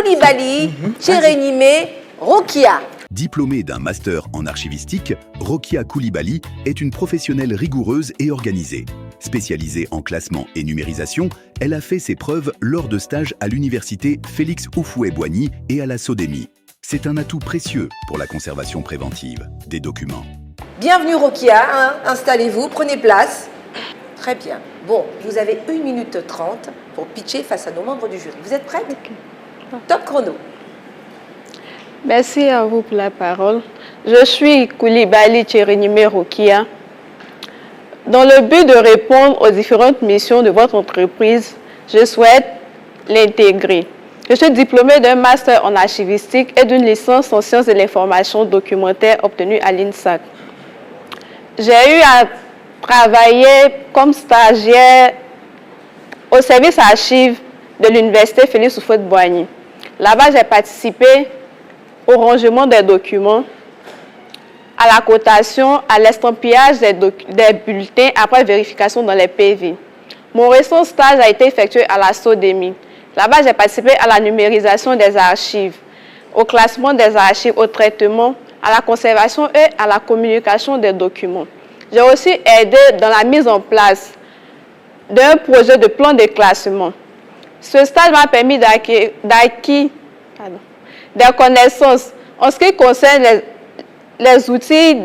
Koulibaly, Tchérénimé, Rokia. Diplômée d'un master en archivistique, Rokia Koulibaly est une professionnelle rigoureuse et organisée. Spécialisée en classement et numérisation, elle a fait ses preuves lors de stages à l'université Félix Houphouët-Boigny et à la SODEMI. C'est un atout précieux pour la conservation préventive des documents. Bienvenue Rokia, installez-vous, prenez place. Très bien. Bon, vous avez 1 minute 30 pour pitcher face à nos membres du jury. Vous êtes prête? Top chrono. Merci à vous pour la parole. Je suis Koulibaly Tchérénimé Rokia. Dans le but de répondre aux différentes missions de votre entreprise, je souhaite l'intégrer. Je suis diplômée d'un master en archivistique et d'une licence en sciences de l'information documentaire obtenue à l'INSAC. J'ai eu à travailler comme stagiaire au service archives de l'université Félix Houphouët-Boigny. Là-bas, j'ai participé au rangement des documents, à la cotation, à l'estampillage des bulletins après vérification dans les PV. Mon récent stage a été effectué à la SODEMI. Là-bas, j'ai participé à la numérisation des archives, au classement des archives, au traitement, à la conservation et à la communication des documents. J'ai aussi aidé dans la mise en place d'un projet de plan de classement. Ce stage m'a permis d'acquérir des connaissances en ce qui concerne les outils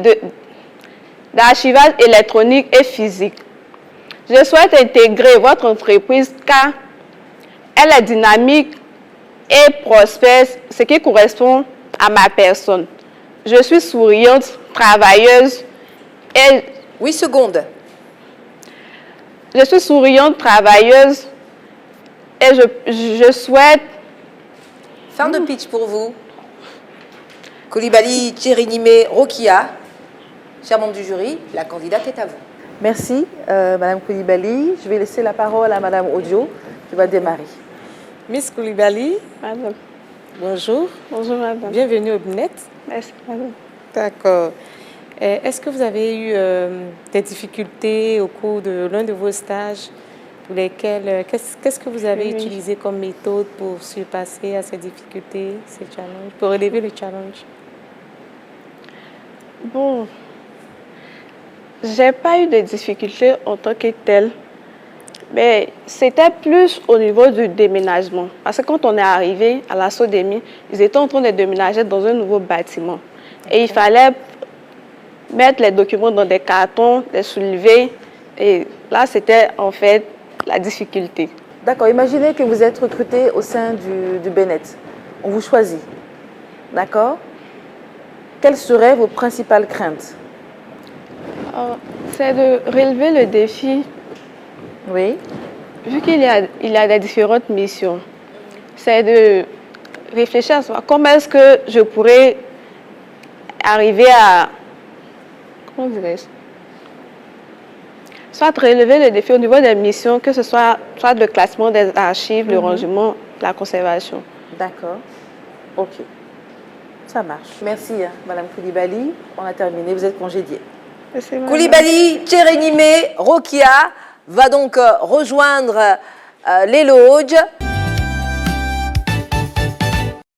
d'archivage électronique et physique. Je souhaite intégrer votre entreprise car elle est dynamique et prospère, ce qui correspond à ma personne. Je suis souriante, travailleuse et... 8 secondes. Je suis souriante, travailleuse et je souhaite... Fin de pitch pour vous. Koulibaly, Tchérénimé, Rokia. Chers membres du jury, la candidate est à vous. Merci, Madame Koulibaly. Je vais laisser la parole à Madame Odio qui va démarrer. Miss Koulibaly, Madame. bonjour. Bonjour, madame. Bienvenue au BNET. Merci, madame. D'accord. Est-ce que vous avez eu des difficultés au cours de l'un de vos stages pour lesquels, qu'est-ce que vous avez utilisé comme méthode pour surpasser à ces difficultés, ces challenges, pour relever le challenge? Bon, j'ai pas eu de difficultés en tant que telle, mais c'était plus au niveau du déménagement. Parce que quand on est arrivé à la SODEMI, ils étaient en train de déménager dans un nouveau bâtiment. Et il fallait mettre les documents dans des cartons, les soulever. Et là, c'était en fait la difficulté. D'accord, imaginez que vous êtes recruté au sein du BNET. On vous choisit. D'accord? Quelles seraient vos principales craintes? C'est de relever le défi. Oui. Vu qu'il y a des différentes missions, c'est de réfléchir à soi. Comment est-ce que je pourrais arriver à... Comment dirais-je? Soit relever le défi au niveau des missions, que ce soit le classement des archives, le rangement, la conservation. D'accord. OK. Ça marche. Merci, Madame Koulibaly. On a terminé. Vous êtes congédiée. Koulibaly, Tchérénimé, Rokia va donc rejoindre les loges.